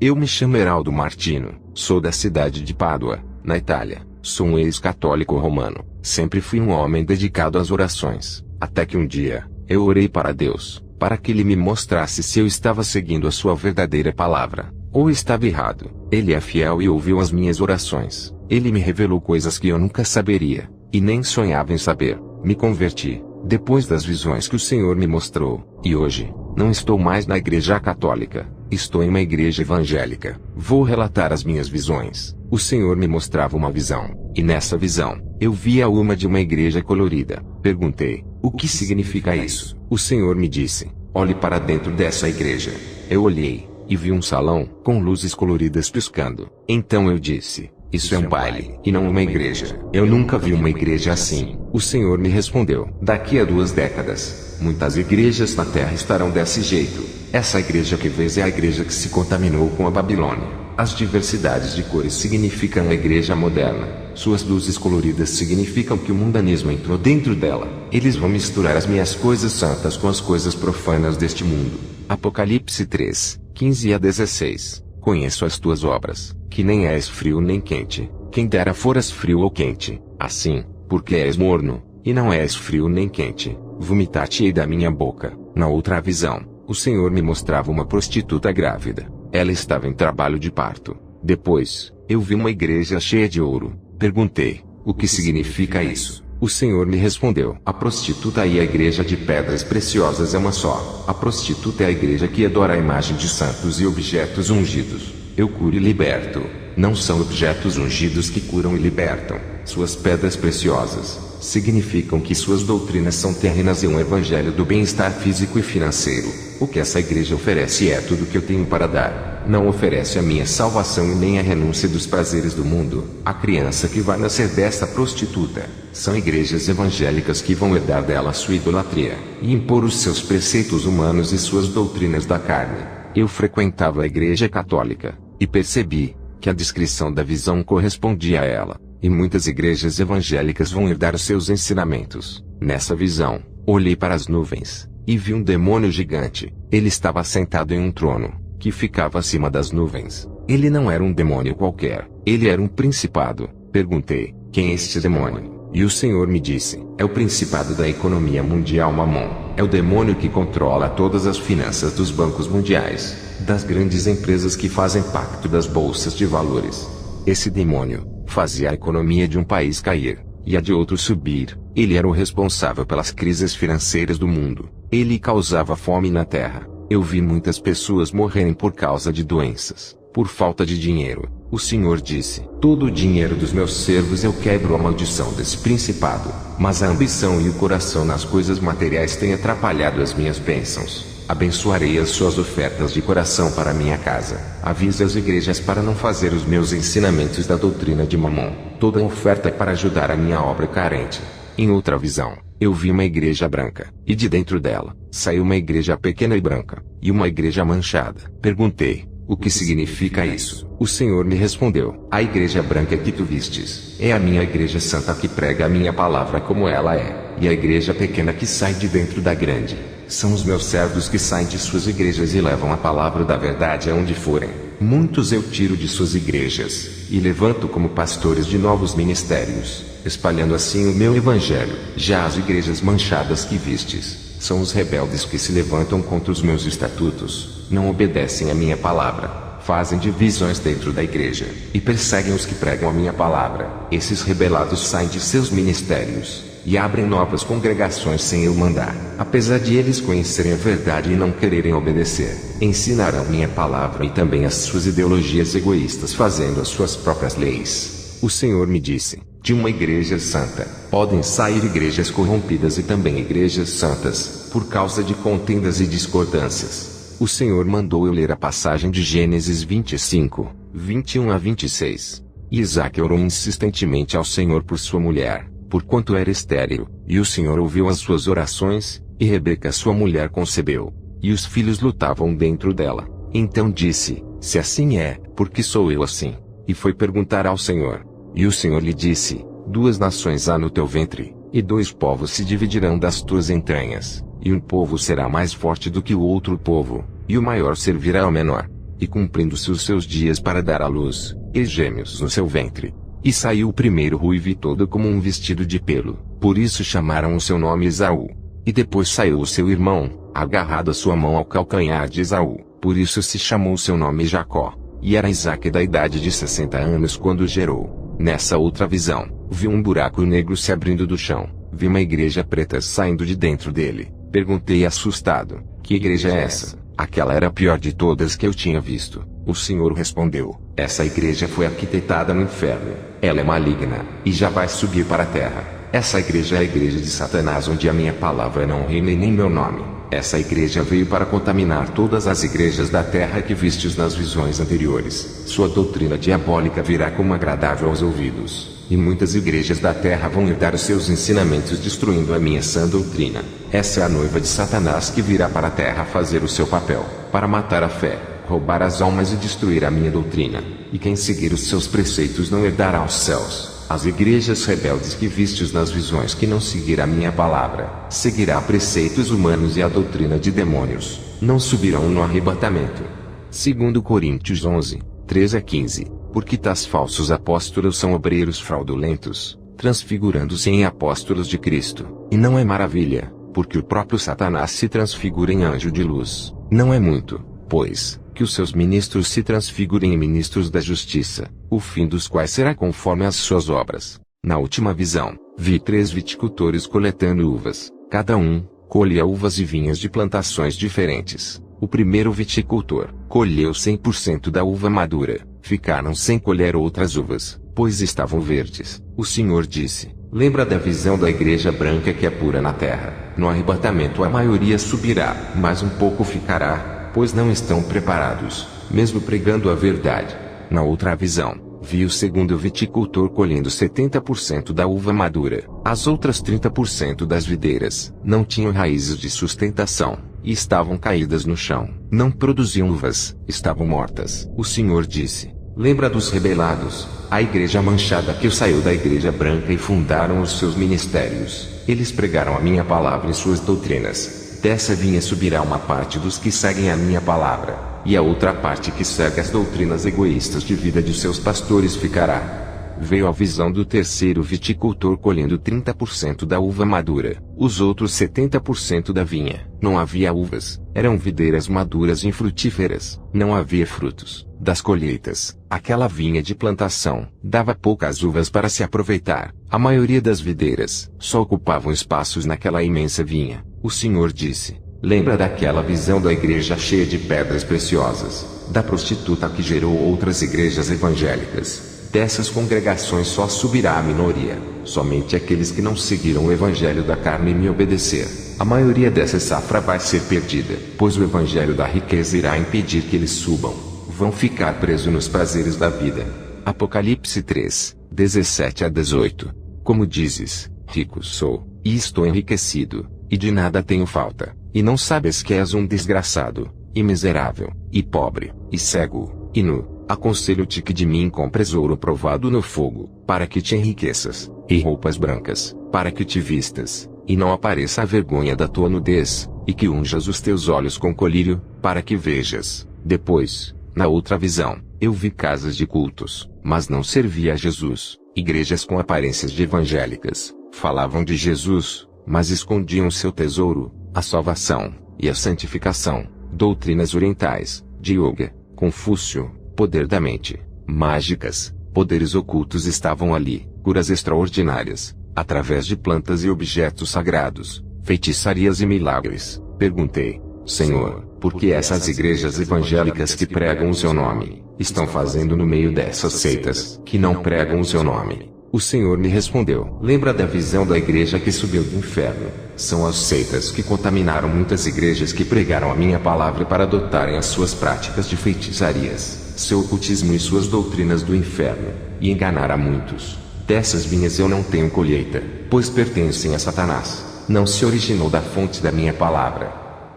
Eu me chamo Heraldo Martino, sou da cidade de Pádua, na Itália. Sou um ex-católico romano. Sempre fui um homem dedicado às orações, até que um dia, eu orei para Deus, para que Ele me mostrasse se eu estava seguindo a sua verdadeira palavra, ou estava errado. Ele é fiel e ouviu as minhas orações. Ele me revelou coisas que eu nunca saberia, e nem sonhava em saber. Me converti, depois das visões que o Senhor me mostrou, e hoje, não estou mais na igreja católica, estou em uma igreja evangélica. Vou relatar as minhas visões. O Senhor me mostrava uma visão, e nessa visão, eu via uma de uma igreja colorida. Perguntei, o que significa isso? O Senhor me disse, olhe para dentro dessa igreja. Eu olhei, e vi um salão, com luzes coloridas piscando. Então eu disse, isso é um baile, e não uma igreja. Eu nunca vi uma igreja assim. O Senhor me respondeu, daqui a 2 décadas, muitas igrejas na terra estarão desse jeito. Essa igreja que vês é a igreja que se contaminou com a Babilônia. As diversidades de cores significam a igreja moderna. Suas luzes coloridas significam que o mundanismo entrou dentro dela. Eles vão misturar as minhas coisas santas com as coisas profanas deste mundo. Apocalipse 3, 15 a 16. Conheço as tuas obras, que nem és frio nem quente. Quem dera foras frio ou quente. Assim, porque és morno, e não és frio nem quente, vomitar-te-ei da minha boca. Na outra visão, o Senhor me mostrava uma prostituta grávida. Ela estava em trabalho de parto. Depois, eu vi uma igreja cheia de ouro. Perguntei, o que significa isso? O Senhor me respondeu, a prostituta e a igreja de pedras preciosas é uma só. A prostituta é a igreja que adora a imagem de santos e objetos ungidos. Eu curo e liberto. Não são objetos ungidos que curam e libertam. Suas pedras preciosas significam que suas doutrinas são terrenas e um evangelho do bem-estar físico e financeiro. O que essa igreja oferece é tudo que eu tenho para dar. Não oferece a minha salvação e nem a renúncia dos prazeres do mundo. A criança que vai nascer desta prostituta são igrejas evangélicas que vão herdar dela sua idolatria e impor os seus preceitos humanos e suas doutrinas da carne. Eu frequentava a igreja católica e percebi que a descrição da visão correspondia a ela. E muitas igrejas evangélicas vão herdar os seus ensinamentos. Nessa visão, olhei para as nuvens, e vi um demônio gigante. Ele estava sentado em um trono, que ficava acima das nuvens. Ele não era um demônio qualquer, ele era um principado. Perguntei, quem é este demônio? E o Senhor me disse, é o principado da economia mundial Mamon. É o demônio que controla todas as finanças dos bancos mundiais, das grandes empresas que fazem pacto das bolsas de valores. Esse demônio fazia a economia de um país cair, e a de outro subir. Ele era o responsável pelas crises financeiras do mundo. Ele causava fome na terra. Eu vi muitas pessoas morrerem por causa de doenças, por falta de dinheiro. O Senhor disse, todo o dinheiro dos meus servos eu quebro a maldição desse principado. Mas a ambição e o coração nas coisas materiais têm atrapalhado as minhas bênçãos. Abençoarei as suas ofertas de coração para minha casa. Avise as igrejas para não fazer os meus ensinamentos da doutrina de Mamon. Toda oferta é para ajudar a minha obra carente. Em outra visão, eu vi uma igreja branca, e de dentro dela, saiu uma igreja pequena e branca, e uma igreja manchada. Perguntei, o que significa isso? O Senhor me respondeu, a igreja branca que tu vistes, é a minha igreja santa que prega a minha palavra como ela é, e a igreja pequena que sai de dentro da grande. São os meus servos que saem de suas igrejas e levam a palavra da verdade aonde forem. Muitos eu tiro de suas igrejas, e levanto como pastores de novos ministérios, espalhando assim o meu evangelho. Já as igrejas manchadas que vistes, são os rebeldes que se levantam contra os meus estatutos, não obedecem a minha palavra, fazem divisões dentro da igreja, e perseguem os que pregam a minha palavra. Esses rebelados saem de seus ministérios e abrem novas congregações sem eu mandar. Apesar de eles conhecerem a verdade e não quererem obedecer, ensinarão minha palavra e também as suas ideologias egoístas fazendo as suas próprias leis. O Senhor me disse, de uma igreja santa, podem sair igrejas corrompidas e também igrejas santas, por causa de contendas e discordâncias. O Senhor mandou eu ler a passagem de Gênesis 25, 21 a 26. E Isaque orou insistentemente ao Senhor por sua mulher, porquanto era estéril, e o Senhor ouviu as suas orações, e Rebeca sua mulher concebeu, e os filhos lutavam dentro dela. Então disse, se assim é, por que sou eu assim? E foi perguntar ao Senhor. E o Senhor lhe disse, 2 nações há no teu ventre, e 2 povos se dividirão das tuas entranhas, e um povo será mais forte do que o outro povo, e o maior servirá ao menor. e cumprindo-se os seus dias para dar à luz, e gêmeos no seu ventre. E saiu o primeiro ruivo todo como um vestido de pelo, por isso chamaram o seu nome Esaú. E depois saiu o seu irmão, agarrado a sua mão ao calcanhar de Esaú, por isso se chamou o seu nome Jacó. E era Isaque da idade de 60 anos quando o gerou. Nessa outra visão, vi um buraco negro se abrindo do chão, vi uma igreja preta saindo de dentro dele. Perguntei assustado, que igreja é essa? Aquela era a pior de todas que eu tinha visto. O Senhor respondeu, essa igreja foi arquitetada no inferno. Ela é maligna, e já vai subir para a terra. Essa igreja é a igreja de Satanás, onde a minha palavra não reina e nem meu nome. Essa igreja veio para contaminar todas as igrejas da terra que vistes nas visões anteriores. Sua doutrina diabólica virá como agradável aos ouvidos. E muitas igrejas da terra vão herdar os seus ensinamentos destruindo a minha sã doutrina. Essa é a noiva de Satanás que virá para a terra fazer o seu papel, para matar a fé, roubar as almas e destruir a minha doutrina. E quem seguir os seus preceitos não herdará os céus. As igrejas rebeldes que vistes nas visões que não seguirá a minha palavra, seguirá preceitos humanos e a doutrina de demônios, não subirão no arrebatamento. 2 Coríntios 11, 13-15. Porque tais falsos apóstolos são obreiros fraudulentos, transfigurando-se em apóstolos de Cristo. E não é maravilha, porque o próprio Satanás se transfigura em anjo de luz. Não é muito, pois, que os seus ministros se transfigurem em ministros da justiça, o fim dos quais será conforme as suas obras. Na última visão, vi 3 viticultores coletando uvas, cada um colhia uvas e vinhas de plantações diferentes. O primeiro viticultor colheu 100% da uva madura, ficaram sem colher outras uvas, pois estavam verdes. O Senhor disse, lembra da visão da igreja branca que é pura na terra. No arrebatamento a maioria subirá, mas um pouco ficará, pois não estão preparados, mesmo pregando a verdade. Na outra visão, vi o segundo viticultor colhendo 70% da uva madura. As outras 30% das videiras não tinham raízes de sustentação, e estavam caídas no chão. Não produziam uvas, estavam mortas. O Senhor disse, lembra dos rebelados, a igreja manchada que saiu da igreja branca e fundaram os seus ministérios. Eles pregaram a minha palavra e suas doutrinas. Dessa vinha subirá uma parte dos que seguem a minha palavra, e a outra parte que segue as doutrinas egoístas de vida de seus pastores ficará. Veio a visão do terceiro viticultor colhendo 30% da uva madura, os outros 70% da vinha. Não havia uvas, eram videiras maduras e infrutíferas, não havia frutos das colheitas. Aquela vinha de plantação dava poucas uvas para se aproveitar. A maioria das videiras só ocupavam espaços naquela imensa vinha. O Senhor disse, lembra daquela visão da igreja cheia de pedras preciosas, da prostituta que gerou outras igrejas evangélicas. Dessas congregações só subirá a minoria, somente aqueles que não seguiram o evangelho da carne e me obedecer. A maioria dessa safra vai ser perdida, pois o evangelho da riqueza irá impedir que eles subam. Vão ficar presos nos prazeres da vida. Apocalipse 3, 17-18. Como dizes, rico sou, e estou enriquecido, e de nada tenho falta, e não sabes que és um desgraçado, e miserável, e pobre, e cego, e nu. Aconselho-te que de mim compres ouro provado no fogo, para que te enriqueças, e roupas brancas, para que te vistas, e não apareça a vergonha da tua nudez, e que unjas os teus olhos com colírio, para que vejas. Depois, na outra visão, eu vi casas de cultos, mas não servia a Jesus, igrejas com aparências de evangélicas, falavam de Jesus, mas escondiam seu tesouro, a salvação, e a santificação, doutrinas orientais, de Yoga, Confúcio, poder da mente, mágicas, poderes ocultos estavam ali, curas extraordinárias, através de plantas e objetos sagrados, feitiçarias e milagres. Perguntei, Senhor, por que essas igrejas evangélicas que pregam o seu nome, estão fazendo no meio dessas seitas, que não pregam o seu nome? O Senhor me respondeu, lembra da visão da igreja que subiu do inferno? São as seitas que contaminaram muitas igrejas que pregaram a minha palavra para adotarem as suas práticas de feitiçarias, seu ocultismo e suas doutrinas do inferno, e enganar a muitos. Dessas vinhas eu não tenho colheita, pois pertencem a Satanás. Não se originou da fonte da minha palavra.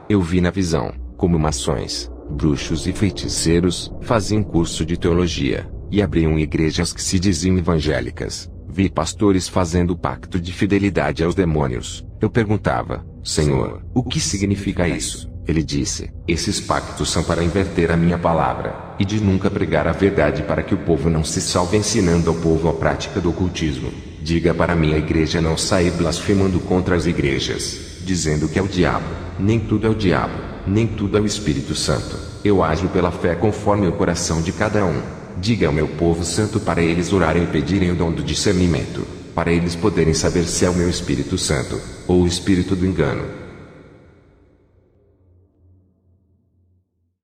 Eu vi na visão, como maçons, bruxos e feiticeiros faziam curso de teologia, e abriam igrejas que se diziam evangélicas. Vi pastores fazendo pacto de fidelidade aos demônios. Eu perguntava, Senhor, o que significa isso? Ele disse: esses pactos são para inverter a minha palavra, e de nunca pregar a verdade para que o povo não se salve ensinando ao povo a prática do ocultismo. Diga para minha igreja não sair blasfemando contra as igrejas, dizendo que é o diabo. Nem tudo é o diabo, nem tudo é o Espírito Santo. Eu ajo pela fé conforme o coração de cada um. Diga ao meu povo santo para eles orarem e pedirem o dom do discernimento, para eles poderem saber se é o meu Espírito Santo, ou o espírito do engano.